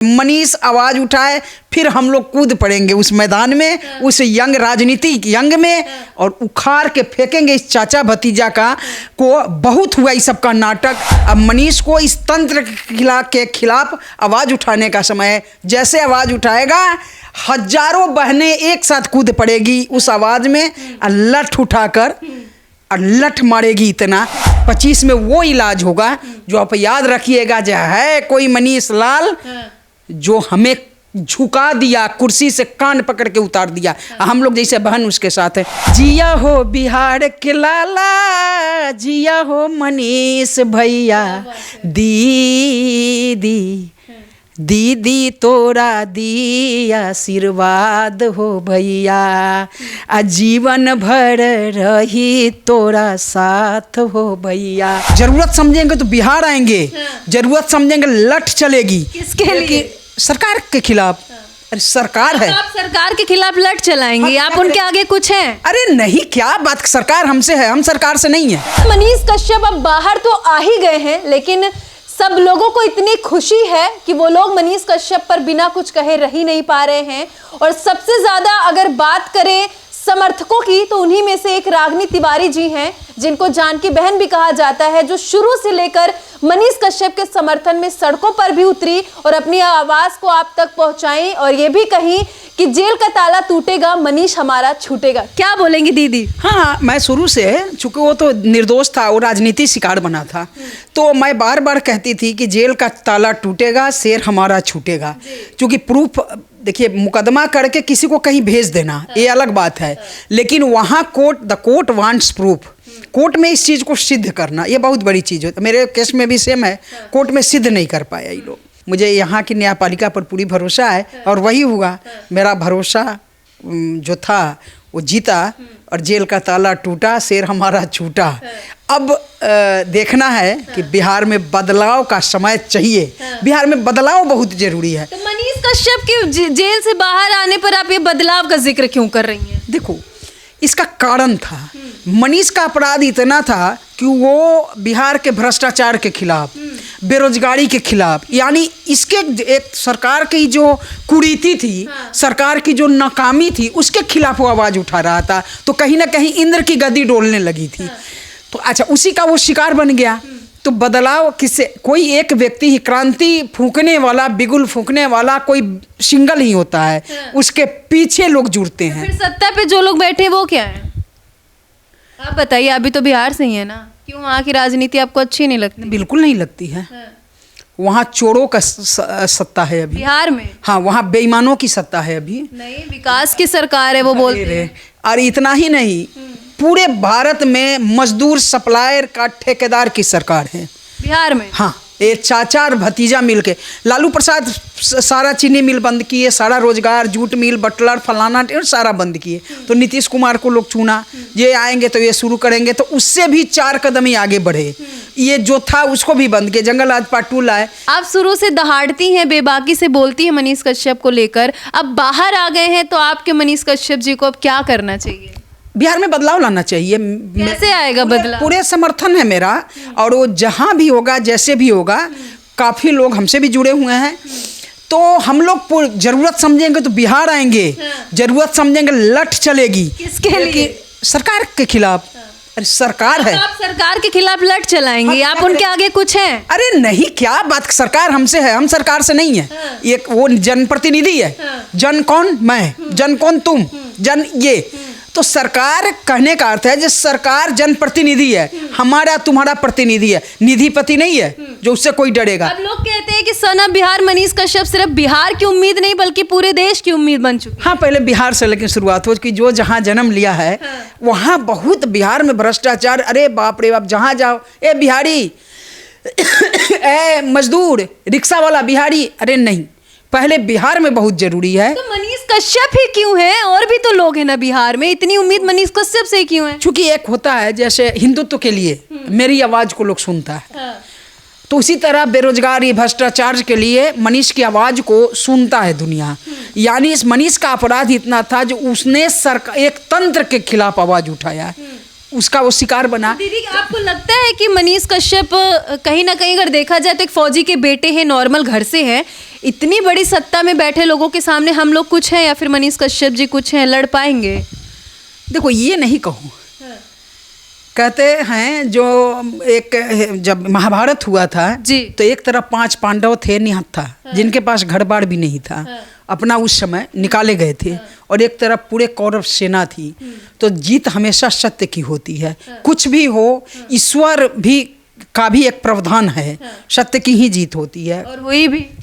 मनीष आवाज उठाए, फिर हम लोग कूद पड़ेंगे उस मैदान में, उस यंग राजनीतिक यंग में, और उखाड़ के फेंकेंगे इस चाचा भतीजा का को। बहुत हुआ इस सब का नाटक। अब मनीष को इस तंत्र के खिलाफ आवाज उठाने का समय है। जैसे आवाज उठाएगा, हजारों बहनें एक साथ कूद पड़ेगी उस आवाज में, और लठ उठाकर और लठ मारेगी इतना। 25 में वो इलाज होगा जो आप याद रखिएगा। जो है कोई मनीष लाल जो हमें झुका दिया, कुर्सी से कान पकड़ के उतार दिया, हम लोग जैसे बहन उसके साथ है। जिया हो बिहार के लाला, जिया हो मनीष भैया, दीदी दीदी तोरा दी आशीर्वाद हो भैया, आजीवन भर रही तोरा साथ हो भैया। जरूरत समझेंगे तो बिहार आएंगे, जरूरत समझेंगे लठ चलेगी। किसके लिए? सरकार के खिलाफ। अरे सरकार है, आप सरकार के खिलाफ लठ चलाएंगे? आप उनके आगे कुछ हैं? अरे नहीं, क्या बात, सरकार हमसे है, हम सरकार से नहीं है। मनीष कश्यप अब बाहर तो आ ही गए हैं, लेकिन सब लोगों को इतनी खुशी है कि वो लोग मनीष कश्यप पर बिना कुछ कहे रह ही नहीं पा रहे हैं। और सबसे ज्यादा अगर बात करें समर्थकों की, तो उन्हीं में से एक रागनी तिवारी जी हैं, जिनको जानकी बहन भी कहा जाता है, जो शुरू से लेकर मनीष कश्यप के समर्थन में सड़कों पर भी उतरी और अपनी आवाज को आप तक पहुंचाई, और ये भी कही कि जेल का ताला टूटेगा, मनीष हमारा छूटेगा। क्या बोलेंगी दीदी? हाँ, मैं शुरू से, चूंकि वो तो निर्दोष था, वो राजनीति शिकार बना था, तो मैं बार बार कहती थी कि जेल का ताला टूटेगा, शेर हमारा छूटेगा। क्योंकि प्रूफ देखिए, मुकदमा करके किसी को कहीं भेज देना ये अलग बात है, लेकिन वहाँ the court wants proof. Court में इस चीज़ को सिद्ध करना ये बहुत बड़ी चीज़ होती है। मेरे केस में भी सेम है, कोर्ट में सिद्ध नहीं कर पाया ये लोग। मुझे यहाँ की न्यायपालिका पर पूरी भरोसा है, और वही हुआ। मेरा भरोसा जो था वो जीता, और जेल का ताला टूटा, शेर हमारा छूटा। अब देखना है कि बिहार में बदलाव का समय चाहिए। बिहार में बदलाव बहुत जरूरी है। तो मनीष कश्यप के जेल से बाहर आने पर आप ये बदलाव का जिक्र क्यों कर रही हैं? देखो, इसका कारण था, मनीष का अपराध इतना था कि वो बिहार के भ्रष्टाचार के खिलाफ, बेरोजगारी के खिलाफ, यानी इसके एक सरकार की जो कुरीति थी, सरकार की जो नाकामी थी, उसके खिलाफ वो आवाज उठा रहा था। तो कहीं ना कहीं इंद्र की गद्दी डोलने लगी थी। तो अच्छा, उसी का वो शिकार बन गया। तो बदलाव किससे? कोई एक व्यक्ति ही, क्रांति फूंकने वाला, बिगुल फूंकने वाला कोई सिंगल ही होता है, उसके पीछे लोग जुड़ते हैं। फिर सत्ता पे जो लोग बैठे वो क्या है? आप बताइए, अभी तो बिहार से ही है ना, क्यों वहाँ की राजनीति आपको अच्छी नहीं लगती? बिल्कुल नहीं लगती है। वहाँ चोरों का सत्ता है अभी बिहार में। हाँ, वहाँ बेईमानों की सत्ता है अभी। नहीं, विकास की सरकार है वो बोलते हैं। और इतना ही नहीं, पूरे भारत में मजदूर सप्लायर का ठेकेदार की सरकार है बिहार में। हाँ, ये चाचा और भतीजा मिलके, लालू प्रसाद सारा चीनी मिल बंद किए, सारा रोजगार, जूट मिल, बटलर, फलाना सारा बंद किए। तो नीतीश कुमार को लोग चुना, ये आएंगे तो ये शुरू करेंगे, तो उससे भी 4 कदम ही आगे बढ़े। ये जो था उसको भी बंद किए, जंगल राज पार्ट लाए। आप शुरू से दहाड़ती हैं, बेबाकी से बोलती हैं मनीष कश्यप को लेकर, अब बाहर आ गए हैं, तो आपके मनीष कश्यप जी को अब क्या करना चाहिए? बिहार में बदलाव लाना चाहिए। कैसे आएगा बदलाव? पूरे समर्थन है मेरा, और वो जहाँ भी होगा, जैसे भी होगा, काफ़ी लोग हमसे भी जुड़े हुए हैं। तो हम लोग जरूरत समझेंगे तो बिहार आएंगे, जरूरत समझेंगे लठ चलेगी। किसके लिए? सरकार के खिलाफ। अरे सरकार है, आप सरकार के खिलाफ लठ चलाएंगे? आप उनके आगे कुछ हैं? अरे नहीं, क्या बात, सरकार हमसे है, हम सरकार से नहीं है। एक वो जनप्रतिनिधि है। जन कौन? मैं। जन कौन? तुम। जन ये। तो सरकार कहने का अर्थ है जो सरकार जनप्रतिनिधि है, हमारा तुम्हारा प्रतिनिधि है, निधिपति नहीं है जो उससे कोई डरेगा। अब लोग कहते हैं कि सन ऑफ बिहार मनीष कश्यप सिर्फ बिहार की उम्मीद नहीं बल्कि पूरे देश की उम्मीद बन चुकी है। हाँ, पहले बिहार से लेकिन शुरुआत हो कि जो जहाँ जन्म लिया है वहाँ बहुत बिहार में भ्रष्टाचार, अरे बाप रे बाप, जहाँ जाओ ए बिहारी, ए मजदूर, रिक्शा वाला बिहारी। अरे नहीं, पहले बिहार में बहुत जरूरी है। तो मनीष कश्यप ही क्यों है? और भी तो लोग हैं ना बिहार में, इतनी उम्मीद मनीष कश्यप से क्यों है? क्योंकि एक होता है जैसे हिंदुत्व के लिए मेरी आवाज को लोग सुनता है, तो उसी तरह बेरोजगारी, भ्रष्टाचार के लिए मनीष की आवाज को सुनता है दुनिया। यानी इस मनीष का अपराध इतना था जो उसने सरकार, एक तंत्र के खिलाफ आवाज उठाया, उसका वो शिकार बना। दीदी आपको लगता है कि मनीष कश्यप कहीं ना कहीं अगर देखा जाए तो एक फौजी के बेटे हैं, नॉर्मल घर से हैं, इतनी बड़ी सत्ता में बैठे लोगों के सामने हम लोग कुछ हैं या फिर मनीष कश्यप जी कुछ हैं, लड़ पाएंगे? देखो ये नहीं कहूँ, कहते हैं जो एक जब महाभारत हुआ था जी, तो एक तरफ 5 पांडव थे निहत्था, जिनके पास घर बार भी नहीं था, अपना उस समय निकाले गए थे, और एक तरफ पूरे कौरव सेना थी। तो जीत हमेशा सत्य की होती है, कुछ भी हो ईश्वर भी का भी एक प्रावधान है, सत्य की ही जीत होती है, और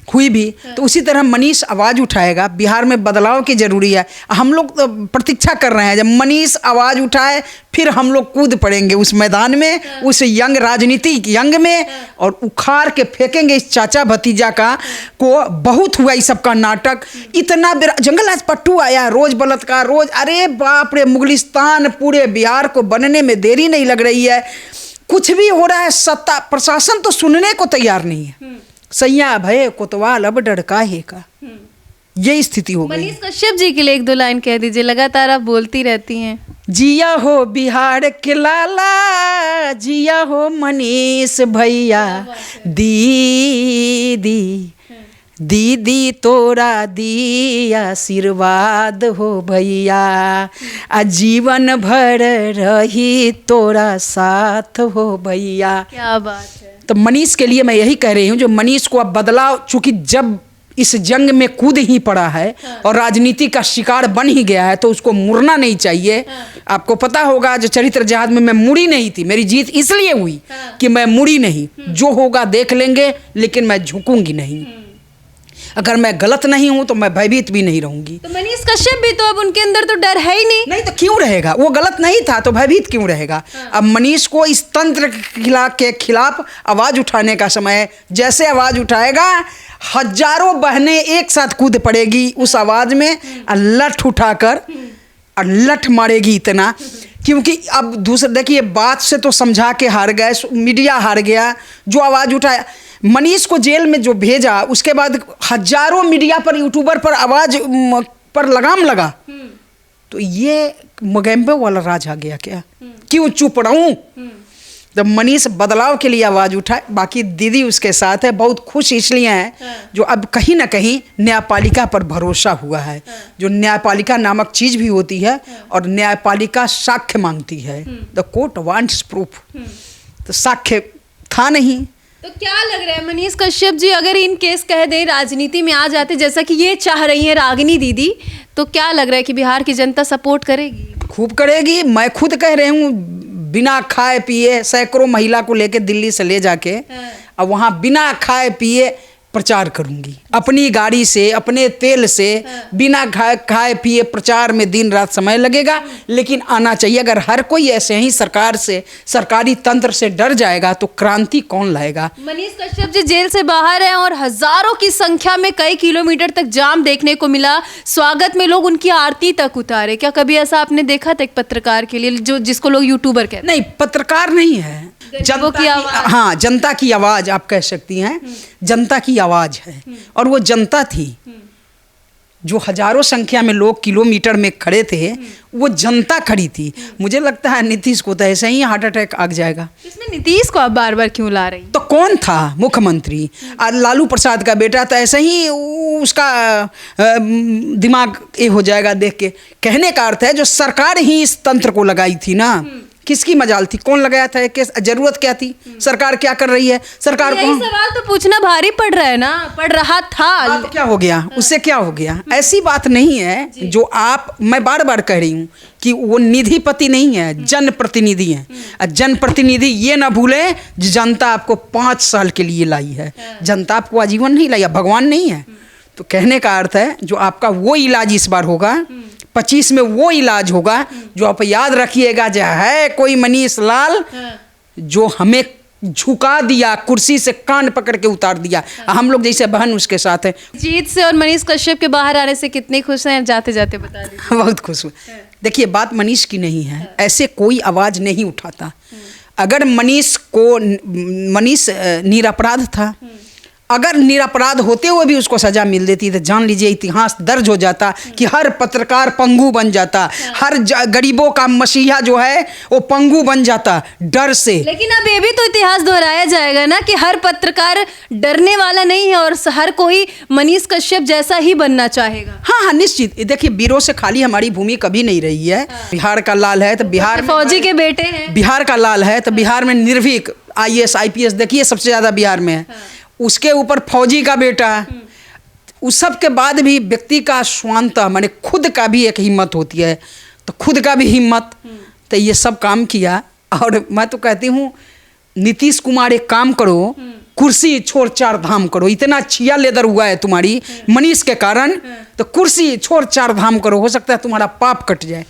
हुई भी। तो उसी तरह मनीष आवाज़ उठाएगा। बिहार में बदलाव की जरूरी है, हम लोग तो प्रतीक्षा कर रहे हैं जब मनीष आवाज़ उठाए, फिर हम लोग कूद पड़ेंगे उस मैदान में, उस यंग राजनीतिक यंग में, और उखाड़ के फेंकेंगे इस चाचा भतीजा का को। बहुत हुआ इस सब का नाटक, इतना जंगल आज पट्टू आया, रोज बलात्कार, रोज, अरे बाप रे, मुगलिस्तान पूरे बिहार को बनने में देरी नहीं लग रही है। कुछ भी हो रहा है, सत्ता प्रशासन तो सुनने को तैयार नहीं है। सैया भय कोतवाल अब डर काहे का, ये स्थिति हो गई। मनीष कश्यप जी के लिए 1-2 लाइन कह दीजिए, लगातार आप बोलती रहती हैं। जिया हो बिहार के लाला, जिया हो मनीष भैया, दीदी दीदी तोरा दी आशीर्वाद हो भैया, जीवन भर रही तोरा साथ हो भैया। क्या बात है। तो मनीष के लिए मैं यही कह रही हूँ, जो मनीष को अब बदलाव, चूंकि जब इस जंग में कूद ही पड़ा है और राजनीति का शिकार बन ही गया है, तो उसको मुड़ना नहीं चाहिए। आपको पता होगा जो चरित्र जहाज में मैं मुड़ी नहीं थी, मेरी जीत इसलिए हुई कि मैं मुड़ी नहीं। जो होगा देख लेंगे, लेकिन मैं झुकूंगी नहीं। अगर मैं गलत नहीं हूं तो मैं भयभीत भी नहीं रहूंगी। तो मनीष कश्यप भी तो अब उनके अंदर तो डर है ही नहीं तो क्यों रहेगा? वो गलत नहीं था तो भयभीत क्यों रहेगा? अब मनीष को इस तंत्र के खिलाफ आवाज उठाने का समय है। जैसे आवाज उठाएगा, हजारों बहनें एक साथ कूद पड़ेगी उस आवाज में, और लठ उठाकर और लठ मारेगी इतना। क्योंकि अब दूसरे देखिए, बात से तो समझा के हार गए, मीडिया हार गया। जो आवाज उठाया, मनीष को जेल में जो भेजा, उसके बाद हजारों मीडिया पर, यूट्यूबर पर आवाज पर लगाम लगा। तो ये मोगेम्बो वाला राज आ गया क्या? क्यों चुप रहूं? जब मनीष बदलाव के लिए आवाज उठाए, बाकी दीदी उसके साथ है। बहुत खुश इसलिए है जो अब कहीं ना कहीं न्यायपालिका पर भरोसा हुआ है। जो न्यायपालिका नामक चीज भी होती है, और न्यायपालिका साक्ष्य मांगती है। The court wants proof. तो साक्ष्य था नहीं। तो क्या लग रहा है मनीष कश्यप जी, अगर इन केस कह दें राजनीति में आ जाते, जैसा कि ये चाह रही है रागिनी दीदी, तो क्या लग रहा है कि बिहार की जनता सपोर्ट करेगी? खूब करेगी। मैं खुद कह रही हूँ, बिना खाए पिए सैकड़ों महिला को लेकर दिल्ली से ले जाके अब वहाँ बिना खाए पिए प्रचार करूंगी, अपनी गाड़ी से, अपने तेल से, बिना खाए पिए प्रचार में दिन रात समय लगेगा, लेकिन आना चाहिए। अगर हर कोई ऐसे ही सरकार से, सरकारी तंत्र से डर जाएगा तो क्रांति कौन लाएगा? मनीष कश्यप जी जेल से बाहर हैं और हजारों की संख्या में कई किलोमीटर तक जाम देखने को मिला। स्वागत में लोग उनकी आरती तक उतारे। क्या कभी ऐसा आपने देखा था एक पत्रकार के लिए, जो जिसको लोग यूट्यूबर कहते हैं? नहीं, पत्रकार नहीं है, जनता की आवाज। हाँ, जनता की आवाज आप कह सकती हैं। जनता की आवाज है, और वो जनता थी जो हजारों संख्या में लोग किलोमीटर में खड़े थे, वो जनता खड़ी थी। मुझे लगता है नीतीश को तो ऐसे ही हार्ट अटैक आ जाएगा। इसमें नीतीश को आप बार बार क्यों ला रही? तो कौन था मुख्यमंत्री? और लालू प्रसाद का बेटा, तो ऐसे ही उसका दिमाग ये हो जाएगा देख के। कहने का अर्थ है जो सरकार ही इस तंत्र को लगाई थी ना, किसकी मजाल थी? कौन लगाया था? जरूरत क्या थी? सरकार क्या कर रही है? सरकार को सवाल तो पूछना भारी पड़ रहा है ना, पड़ रहा था। तो क्या हो गया? उससे क्या हो गया? ऐसी बात नहीं है जो आप, मैं बार बार कह रही हूँ कि वो निधिपति नहीं है, जनप्रतिनिधि है। जनप्रतिनिधि ये ना भूले, जनता आपको 5 साल के लिए लाई है, जनता आपको आजीवन नहीं लाई, भगवान नहीं है। तो कहने का अर्थ है जो आपका वो इलाज इस बार होगा, 25 में वो इलाज होगा जो आप याद रखिएगा। जो है कोई मनीष लाल जो हमें झुका दिया, कुर्सी से कान पकड़ के उतार दिया, हम लोग जैसे बहन उसके साथ है। जीत से और मनीष कश्यप के बाहर आने से कितने खुश हैं? जाते जाते बता दीजिए। बहुत खुश हुए। देखिए, बात मनीष की नहीं है, ऐसे कोई आवाज नहीं उठाता। अगर मनीष निरपराध था, अगर निरपराध होते हुए भी उसको सजा मिल देती तो जान लीजिए इतिहास दर्ज हो जाता कि हर पत्रकार पंगु बन जाता, हर गरीबों का मसीहा जो है वो पंगु बन जाता डर से। लेकिन अब ये भी तो इतिहास दोहराया जाएगा ना कि हर पत्रकार डरने वाला नहीं है और हर कोई मनीष कश्यप जैसा ही बनना चाहेगा। हाँ हाँ निश्चित। देखिए वीरों से खाली हमारी भूमि कभी नहीं रही है। बिहार का लाल है तो बिहार में फौजी के बेटे हैं, बिहार का लाल है तो बिहार में निर्भीक IAS IPS देखिए सबसे ज़्यादा बिहार में है। उसके ऊपर फौजी का बेटा। उस सब के बाद भी व्यक्ति का स्वांतः माने खुद का भी एक हिम्मत होती है, तो खुद का भी हिम्मत तो ये सब काम किया। और मैं तो कहती हूँ नीतीश कुमार एक काम करो, कुर्सी छोड़ 4 धाम करो। इतना छिया लेदर हुआ है तुम्हारी मनीष के कारण, तो कुर्सी छोड़ 4 धाम करो, हो सकता है तुम्हारा पाप कट जाए।